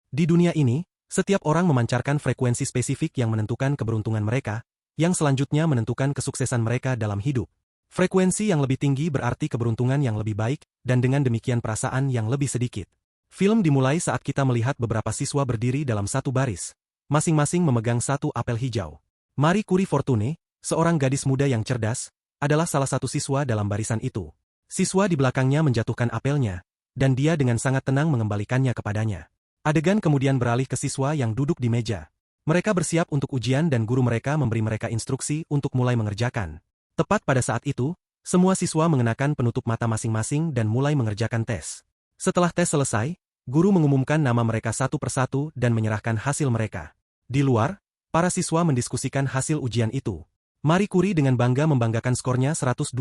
Di dunia ini, setiap orang memancarkan frekuensi spesifik yang menentukan keberuntungan mereka, yang selanjutnya menentukan kesuksesan mereka dalam hidup. Frekuensi yang lebih tinggi berarti keberuntungan yang lebih baik, dan dengan demikian perasaan yang lebih sedikit. Film dimulai saat kita melihat beberapa siswa berdiri dalam satu baris, masing-masing memegang satu apel hijau. Marie Curie Fortune, seorang gadis muda yang cerdas, adalah salah satu siswa dalam barisan itu. Siswa di belakangnya menjatuhkan apelnya, dan dia dengan sangat tenang mengembalikannya kepadanya. Adegan kemudian beralih ke siswa yang duduk di meja. Mereka bersiap untuk ujian dan guru mereka memberi mereka instruksi untuk mulai mengerjakan. Tepat pada saat itu, semua siswa mengenakan penutup mata masing-masing dan mulai mengerjakan tes. Setelah tes selesai, guru mengumumkan nama mereka satu persatu dan menyerahkan hasil mereka. Di luar, para siswa mendiskusikan hasil ujian itu. Marie Curie dengan bangga membanggakan skornya 127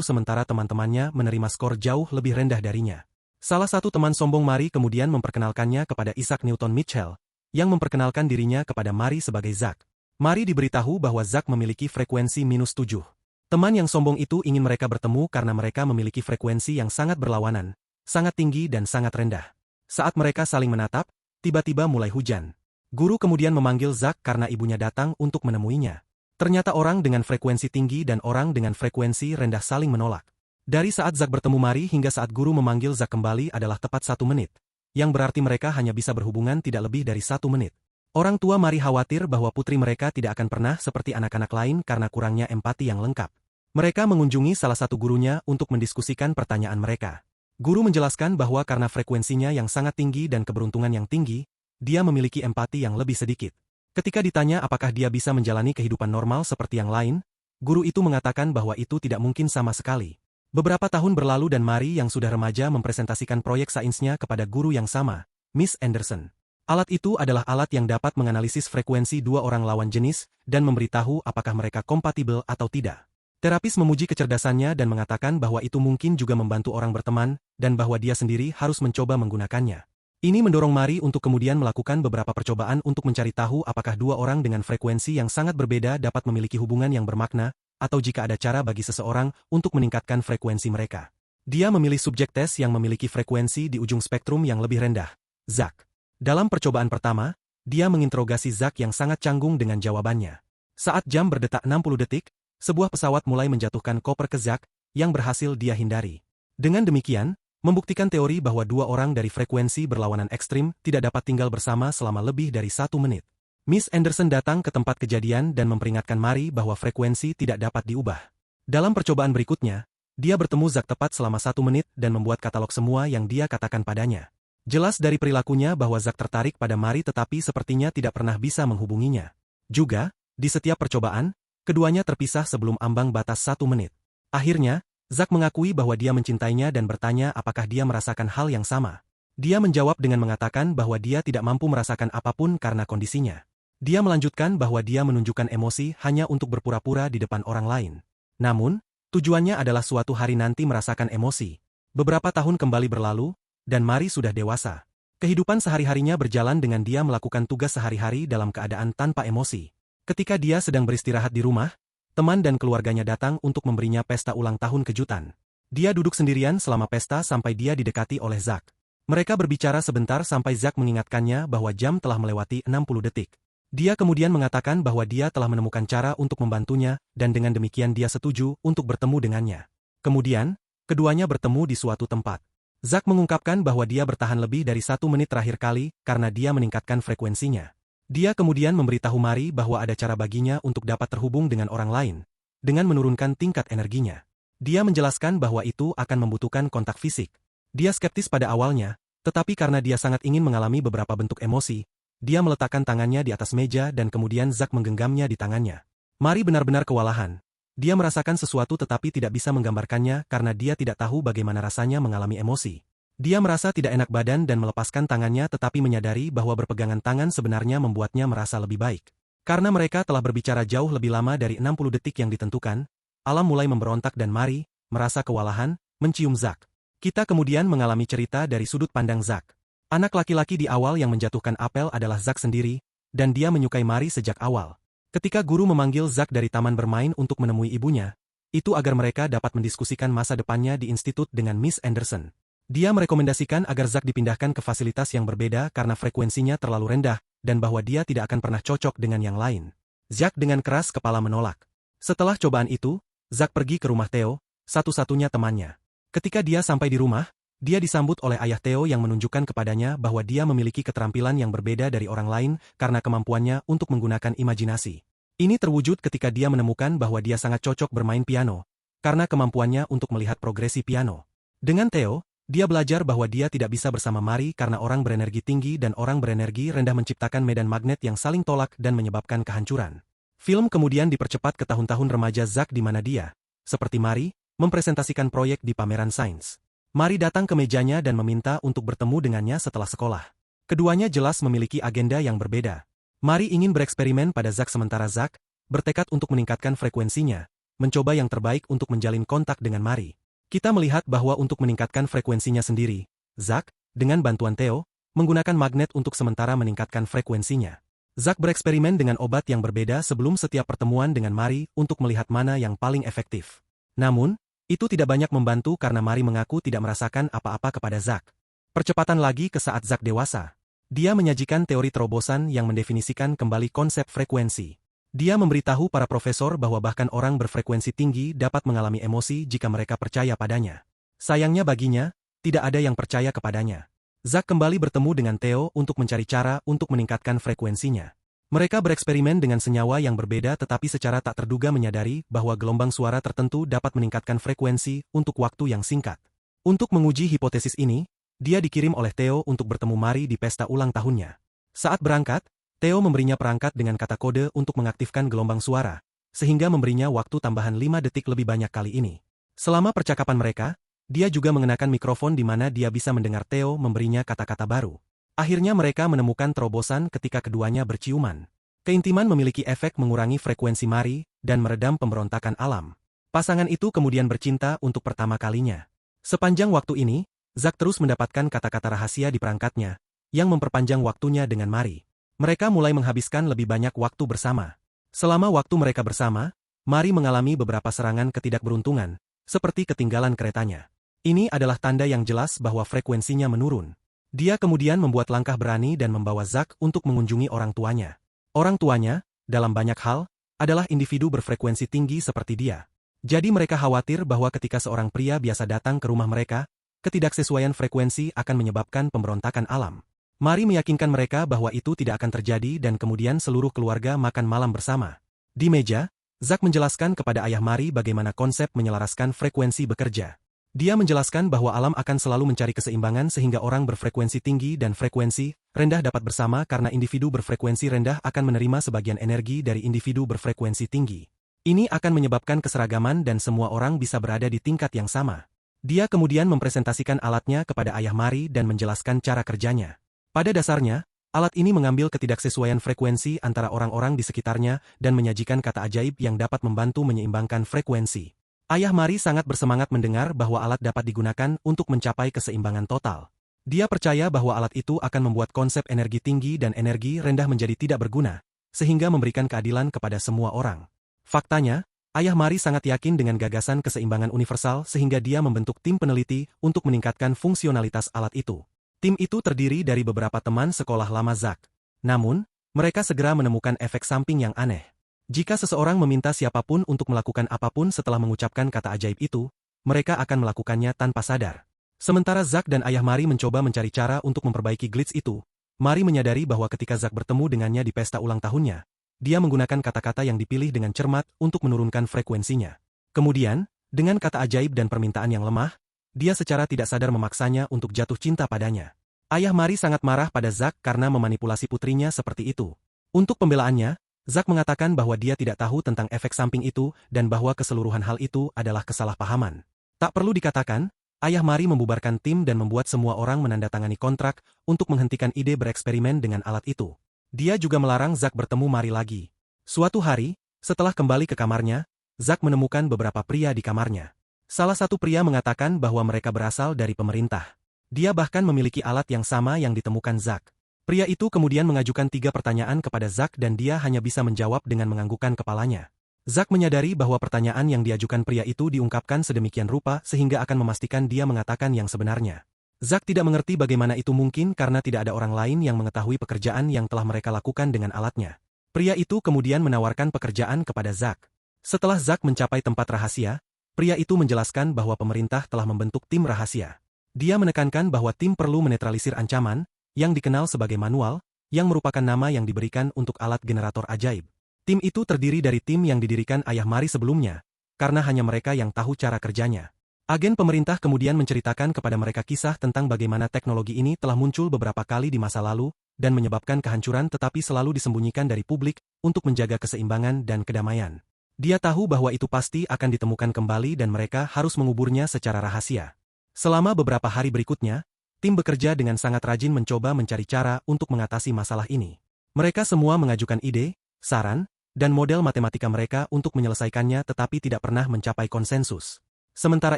sementara teman-temannya menerima skor jauh lebih rendah darinya. Salah satu teman sombong Marie kemudian memperkenalkannya kepada Isaac Newton Mitchell, yang memperkenalkan dirinya kepada Marie sebagai Zach. Marie diberitahu bahwa Zach memiliki frekuensi -7. Teman yang sombong itu ingin mereka bertemu karena mereka memiliki frekuensi yang sangat berlawanan, sangat tinggi dan sangat rendah. Saat mereka saling menatap, tiba-tiba mulai hujan. Guru kemudian memanggil Zach karena ibunya datang untuk menemuinya. Ternyata orang dengan frekuensi tinggi dan orang dengan frekuensi rendah saling menolak. Dari saat Zach bertemu Marie hingga saat guru memanggil Zach kembali adalah tepat 1 menit, yang berarti mereka hanya bisa berhubungan tidak lebih dari 1 menit. Orang tua Marie khawatir bahwa putri mereka tidak akan pernah seperti anak-anak lain karena kurangnya empati yang lengkap. Mereka mengunjungi salah satu gurunya untuk mendiskusikan pertanyaan mereka. Guru menjelaskan bahwa karena frekuensinya yang sangat tinggi dan keberuntungan yang tinggi, dia memiliki empati yang lebih sedikit. Ketika ditanya apakah dia bisa menjalani kehidupan normal seperti yang lain, guru itu mengatakan bahwa itu tidak mungkin sama sekali. Beberapa tahun berlalu dan Marie yang sudah remaja mempresentasikan proyek sainsnya kepada guru yang sama, Miss Anderson. Alat itu adalah alat yang dapat menganalisis frekuensi dua orang lawan jenis dan memberitahu apakah mereka kompatibel atau tidak. Terapis memuji kecerdasannya dan mengatakan bahwa itu mungkin juga membantu orang berteman dan bahwa dia sendiri harus mencoba menggunakannya. Ini mendorong Marie untuk kemudian melakukan beberapa percobaan untuk mencari tahu apakah dua orang dengan frekuensi yang sangat berbeda dapat memiliki hubungan yang bermakna, atau jika ada cara bagi seseorang untuk meningkatkan frekuensi mereka. Dia memilih subjek tes yang memiliki frekuensi di ujung spektrum yang lebih rendah, Zach. Dalam percobaan pertama, dia menginterogasi Zach yang sangat canggung dengan jawabannya. Saat jam berdetak 60 detik, sebuah pesawat mulai menjatuhkan koper ke Zach, yang berhasil dia hindari. Dengan demikian, membuktikan teori bahwa dua orang dari frekuensi berlawanan ekstrim tidak dapat tinggal bersama selama lebih dari 1 menit. Miss Anderson datang ke tempat kejadian dan memperingatkan Marie bahwa frekuensi tidak dapat diubah. Dalam percobaan berikutnya, dia bertemu Zach tepat selama 1 menit dan membuat katalog semua yang dia katakan padanya. Jelas dari perilakunya bahwa Zach tertarik pada Marie tetapi sepertinya tidak pernah bisa menghubunginya. Juga, di setiap percobaan, keduanya terpisah sebelum ambang batas 1 menit. Akhirnya, Zach mengakui bahwa dia mencintainya dan bertanya apakah dia merasakan hal yang sama. Dia menjawab dengan mengatakan bahwa dia tidak mampu merasakan apapun karena kondisinya. Dia melanjutkan bahwa dia menunjukkan emosi hanya untuk berpura-pura di depan orang lain. Namun, tujuannya adalah suatu hari nanti merasakan emosi. Beberapa tahun kembali berlalu, dan Marie sudah dewasa. Kehidupan sehari-harinya berjalan dengan dia melakukan tugas sehari-hari dalam keadaan tanpa emosi. Ketika dia sedang beristirahat di rumah, teman dan keluarganya datang untuk memberinya pesta ulang tahun kejutan. Dia duduk sendirian selama pesta sampai dia didekati oleh Zach. Mereka berbicara sebentar sampai Zach mengingatkannya bahwa jam telah melewati 60 detik. Dia kemudian mengatakan bahwa dia telah menemukan cara untuk membantunya, dan dengan demikian dia setuju untuk bertemu dengannya. Kemudian, keduanya bertemu di suatu tempat. Zach mengungkapkan bahwa dia bertahan lebih dari 1 menit terakhir kali karena dia meningkatkan frekuensinya. Dia kemudian memberitahu Marie bahwa ada cara baginya untuk dapat terhubung dengan orang lain, dengan menurunkan tingkat energinya. Dia menjelaskan bahwa itu akan membutuhkan kontak fisik. Dia skeptis pada awalnya, tetapi karena dia sangat ingin mengalami beberapa bentuk emosi, dia meletakkan tangannya di atas meja dan kemudian Zach menggenggamnya di tangannya. Marie benar-benar kewalahan. Dia merasakan sesuatu tetapi tidak bisa menggambarkannya karena dia tidak tahu bagaimana rasanya mengalami emosi. Dia merasa tidak enak badan dan melepaskan tangannya tetapi menyadari bahwa berpegangan tangan sebenarnya membuatnya merasa lebih baik. Karena mereka telah berbicara jauh lebih lama dari 60 detik yang ditentukan, alam mulai memberontak dan Marie, merasa kewalahan, mencium Zach. Kita kemudian mengalami cerita dari sudut pandang Zach. Anak laki-laki di awal yang menjatuhkan apel adalah Zach sendiri, dan dia menyukai Marie sejak awal. Ketika guru memanggil Zach dari taman bermain untuk menemui ibunya, itu agar mereka dapat mendiskusikan masa depannya di institut dengan Miss Anderson. Dia merekomendasikan agar Zack dipindahkan ke fasilitas yang berbeda karena frekuensinya terlalu rendah, dan bahwa dia tidak akan pernah cocok dengan yang lain. Zack dengan keras kepala menolak. Setelah cobaan itu, Zack pergi ke rumah Theo, satu-satunya temannya. Ketika dia sampai di rumah, dia disambut oleh ayah Theo yang menunjukkan kepadanya bahwa dia memiliki keterampilan yang berbeda dari orang lain karena kemampuannya untuk menggunakan imajinasi. Ini terwujud ketika dia menemukan bahwa dia sangat cocok bermain piano, karena kemampuannya untuk melihat progresi piano. Dengan Theo, dia belajar bahwa dia tidak bisa bersama Mari karena orang berenergi tinggi dan orang berenergi rendah menciptakan medan magnet yang saling tolak dan menyebabkan kehancuran. Film kemudian dipercepat ke tahun-tahun remaja Zack di mana dia, seperti Mari, mempresentasikan proyek di pameran sains. Mari datang ke mejanya dan meminta untuk bertemu dengannya setelah sekolah. Keduanya jelas memiliki agenda yang berbeda. Mari ingin bereksperimen pada Zack sementara Zack bertekad untuk meningkatkan frekuensinya, mencoba yang terbaik untuk menjalin kontak dengan Mari. Kita melihat bahwa untuk meningkatkan frekuensinya sendiri, Zack, dengan bantuan Theo, menggunakan magnet untuk sementara meningkatkan frekuensinya. Zack bereksperimen dengan obat yang berbeda sebelum setiap pertemuan dengan Mari untuk melihat mana yang paling efektif. Namun, itu tidak banyak membantu karena Mari mengaku tidak merasakan apa-apa kepada Zack. Percepatan lagi ke saat Zack dewasa. Dia menyajikan teori terobosan yang mendefinisikan kembali konsep frekuensi. Dia memberitahu para profesor bahwa bahkan orang berfrekuensi tinggi dapat mengalami emosi jika mereka percaya padanya. Sayangnya baginya, tidak ada yang percaya kepadanya. Zack kembali bertemu dengan Theo untuk mencari cara untuk meningkatkan frekuensinya. Mereka bereksperimen dengan senyawa yang berbeda tetapi secara tak terduga menyadari bahwa gelombang suara tertentu dapat meningkatkan frekuensi untuk waktu yang singkat. Untuk menguji hipotesis ini, dia dikirim oleh Theo untuk bertemu Mari di pesta ulang tahunnya. Saat berangkat, Theo memberinya perangkat dengan kata kode untuk mengaktifkan gelombang suara, sehingga memberinya waktu tambahan 5 detik lebih banyak kali ini. Selama percakapan mereka, dia juga mengenakan mikrofon di mana dia bisa mendengar Theo memberinya kata-kata baru. Akhirnya mereka menemukan terobosan ketika keduanya berciuman. Keintiman memiliki efek mengurangi frekuensi Mari dan meredam pemberontakan alam. Pasangan itu kemudian bercinta untuk pertama kalinya. Sepanjang waktu ini, Zack terus mendapatkan kata-kata rahasia di perangkatnya, yang memperpanjang waktunya dengan Mari. Mereka mulai menghabiskan lebih banyak waktu bersama. Selama waktu mereka bersama, Mari mengalami beberapa serangan ketidakberuntungan, seperti ketinggalan keretanya. Ini adalah tanda yang jelas bahwa frekuensinya menurun. Dia kemudian membuat langkah berani dan membawa Zack untuk mengunjungi orang tuanya. Orang tuanya, dalam banyak hal, adalah individu berfrekuensi tinggi seperti dia. Jadi mereka khawatir bahwa ketika seorang pria biasa datang ke rumah mereka, ketidaksesuaian frekuensi akan menyebabkan pemberontakan alam. Mari meyakinkan mereka bahwa itu tidak akan terjadi dan kemudian seluruh keluarga makan malam bersama. Di meja, Zack menjelaskan kepada ayah Mari bagaimana konsep menyelaraskan frekuensi bekerja. Dia menjelaskan bahwa alam akan selalu mencari keseimbangan sehingga orang berfrekuensi tinggi dan frekuensi rendah dapat bersama karena individu berfrekuensi rendah akan menerima sebagian energi dari individu berfrekuensi tinggi. Ini akan menyebabkan keseragaman dan semua orang bisa berada di tingkat yang sama. Dia kemudian mempresentasikan alatnya kepada ayah Mari dan menjelaskan cara kerjanya. Pada dasarnya, alat ini mengambil ketidaksesuaian frekuensi antara orang-orang di sekitarnya dan menyajikan kata ajaib yang dapat membantu menyeimbangkan frekuensi. Ayah Mari sangat bersemangat mendengar bahwa alat dapat digunakan untuk mencapai keseimbangan total. Dia percaya bahwa alat itu akan membuat konsep energi tinggi dan energi rendah menjadi tidak berguna, sehingga memberikan keadilan kepada semua orang. Faktanya, ayah Mari sangat yakin dengan gagasan keseimbangan universal sehingga dia membentuk tim peneliti untuk meningkatkan fungsionalitas alat itu. Tim itu terdiri dari beberapa teman sekolah lama Zack. Namun, mereka segera menemukan efek samping yang aneh. Jika seseorang meminta siapapun untuk melakukan apapun setelah mengucapkan kata ajaib itu, mereka akan melakukannya tanpa sadar. Sementara Zack dan ayah Mari mencoba mencari cara untuk memperbaiki glitch itu, Mari menyadari bahwa ketika Zack bertemu dengannya di pesta ulang tahunnya, dia menggunakan kata-kata yang dipilih dengan cermat untuk menurunkan frekuensinya. Kemudian, dengan kata ajaib dan permintaan yang lemah, dia secara tidak sadar memaksanya untuk jatuh cinta padanya. Ayah Mari sangat marah pada Zack karena memanipulasi putrinya seperti itu. Untuk pembelaannya, Zack mengatakan bahwa dia tidak tahu tentang efek samping itu dan bahwa keseluruhan hal itu adalah kesalahpahaman. Tak perlu dikatakan, ayah Mari membubarkan tim dan membuat semua orang menandatangani kontrak untuk menghentikan ide bereksperimen dengan alat itu. Dia juga melarang Zack bertemu Mari lagi. Suatu hari, setelah kembali ke kamarnya, Zack menemukan beberapa pria di kamarnya. Salah satu pria mengatakan bahwa mereka berasal dari pemerintah. Dia bahkan memiliki alat yang sama yang ditemukan Zack. Pria itu kemudian mengajukan 3 pertanyaan kepada Zack dan dia hanya bisa menjawab dengan menganggukkan kepalanya. Zack menyadari bahwa pertanyaan yang diajukan pria itu diungkapkan sedemikian rupa sehingga akan memastikan dia mengatakan yang sebenarnya. Zack tidak mengerti bagaimana itu mungkin karena tidak ada orang lain yang mengetahui pekerjaan yang telah mereka lakukan dengan alatnya. Pria itu kemudian menawarkan pekerjaan kepada Zack. Setelah Zack mencapai tempat rahasia, pria itu menjelaskan bahwa pemerintah telah membentuk tim rahasia. Dia menekankan bahwa tim perlu menetralisir ancaman, yang dikenal sebagai manual, yang merupakan nama yang diberikan untuk alat generator ajaib. Tim itu terdiri dari tim yang didirikan Ayah Mari sebelumnya, karena hanya mereka yang tahu cara kerjanya. Agen pemerintah kemudian menceritakan kepada mereka kisah tentang bagaimana teknologi ini telah muncul beberapa kali di masa lalu, dan menyebabkan kehancuran tetapi selalu disembunyikan dari publik, untuk menjaga keseimbangan dan kedamaian. Dia tahu bahwa itu pasti akan ditemukan kembali dan mereka harus menguburnya secara rahasia. Selama beberapa hari berikutnya, tim bekerja dengan sangat rajin mencoba mencari cara untuk mengatasi masalah ini. Mereka semua mengajukan ide, saran, dan model matematika mereka untuk menyelesaikannya tetapi tidak pernah mencapai konsensus. Sementara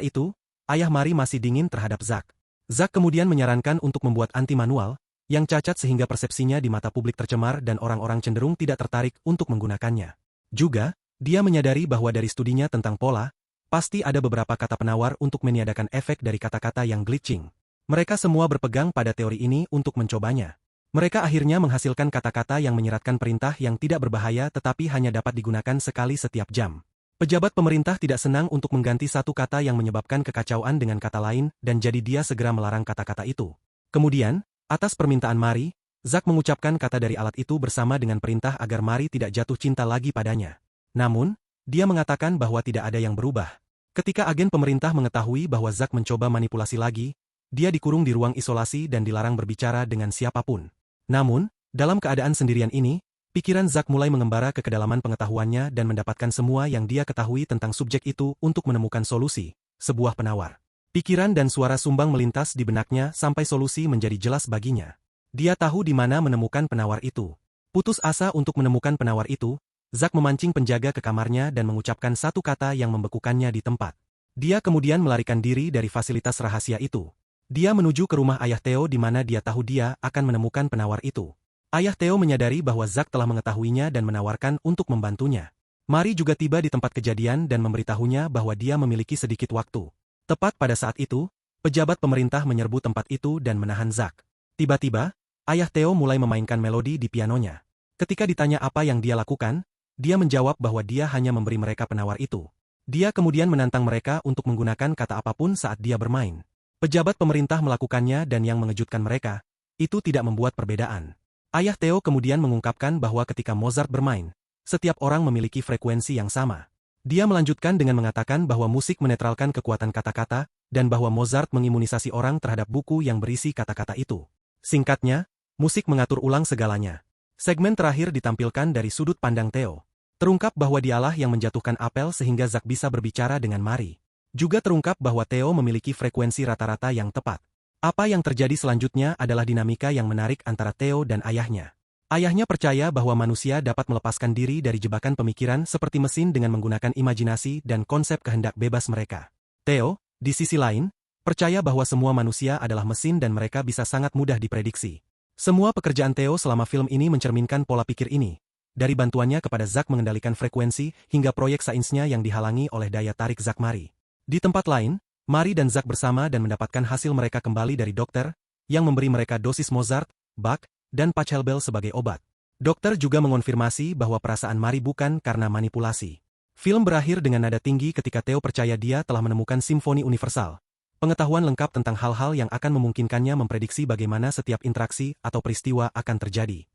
itu, Ayah Mari masih dingin terhadap Zack. Zack kemudian menyarankan untuk membuat anti-manual, yang cacat sehingga persepsinya di mata publik tercemar dan orang-orang cenderung tidak tertarik untuk menggunakannya. Juga, dia menyadari bahwa dari studinya tentang pola, pasti ada beberapa kata penawar untuk meniadakan efek dari kata-kata yang glitching. Mereka semua berpegang pada teori ini untuk mencobanya. Mereka akhirnya menghasilkan kata-kata yang menyeratkan perintah yang tidak berbahaya tetapi hanya dapat digunakan sekali setiap jam. Pejabat pemerintah tidak senang untuk mengganti satu kata yang menyebabkan kekacauan dengan kata lain dan jadi dia segera melarang kata-kata itu. Kemudian, atas permintaan Mari, Zack mengucapkan kata dari alat itu bersama dengan perintah agar Mari tidak jatuh cinta lagi padanya. Namun, dia mengatakan bahwa tidak ada yang berubah. Ketika agen pemerintah mengetahui bahwa Zack mencoba manipulasi lagi, dia dikurung di ruang isolasi dan dilarang berbicara dengan siapapun. Namun, dalam keadaan sendirian ini, pikiran Zack mulai mengembara ke kedalaman pengetahuannya dan mendapatkan semua yang dia ketahui tentang subjek itu untuk menemukan solusi, sebuah penawar. Pikiran dan suara sumbang melintas di benaknya sampai solusi menjadi jelas baginya. Dia tahu di mana menemukan penawar itu. Putus asa untuk menemukan penawar itu, Zack memancing penjaga ke kamarnya dan mengucapkan satu kata yang membekukannya di tempat. Dia kemudian melarikan diri dari fasilitas rahasia itu. Dia menuju ke rumah Ayah Theo di mana dia tahu dia akan menemukan penawar itu. Ayah Theo menyadari bahwa Zack telah mengetahuinya dan menawarkan untuk membantunya. Mari juga tiba di tempat kejadian dan memberitahunya bahwa dia memiliki sedikit waktu. Tepat pada saat itu, pejabat pemerintah menyerbu tempat itu dan menahan Zack. Tiba-tiba, Ayah Theo mulai memainkan melodi di pianonya. Ketika ditanya apa yang dia lakukan, dia menjawab bahwa dia hanya memberi mereka penawar itu. Dia kemudian menantang mereka untuk menggunakan kata apapun saat dia bermain. Pejabat pemerintah melakukannya dan yang mengejutkan mereka, itu tidak membuat perbedaan. Ayah Theo kemudian mengungkapkan bahwa ketika Mozart bermain, setiap orang memiliki frekuensi yang sama. Dia melanjutkan dengan mengatakan bahwa musik menetralkan kekuatan kata-kata, dan bahwa Mozart mengimunisasi orang terhadap buku yang berisi kata-kata itu. Singkatnya, musik mengatur ulang segalanya. Segmen terakhir ditampilkan dari sudut pandang Theo. Terungkap bahwa dialah yang menjatuhkan apel sehingga Zack bisa berbicara dengan Mari. Juga terungkap bahwa Theo memiliki frekuensi rata-rata yang tepat. Apa yang terjadi selanjutnya adalah dinamika yang menarik antara Theo dan ayahnya. Ayahnya percaya bahwa manusia dapat melepaskan diri dari jebakan pemikiran seperti mesin dengan menggunakan imajinasi dan konsep kehendak bebas mereka. Theo, di sisi lain, percaya bahwa semua manusia adalah mesin dan mereka bisa sangat mudah diprediksi. Semua pekerjaan Theo selama film ini mencerminkan pola pikir ini. Dari bantuannya kepada Zack mengendalikan frekuensi hingga proyek sainsnya yang dihalangi oleh daya tarik Zack Mari. Di tempat lain, Mari dan Zack bersama dan mendapatkan hasil mereka kembali dari dokter, yang memberi mereka dosis Mozart, Bach, dan Pachelbel sebagai obat. Dokter juga mengonfirmasi bahwa perasaan Mari bukan karena manipulasi. Film berakhir dengan nada tinggi ketika Theo percaya dia telah menemukan simfoni universal. Pengetahuan lengkap tentang hal-hal yang akan memungkinkannya memprediksi bagaimana setiap interaksi atau peristiwa akan terjadi.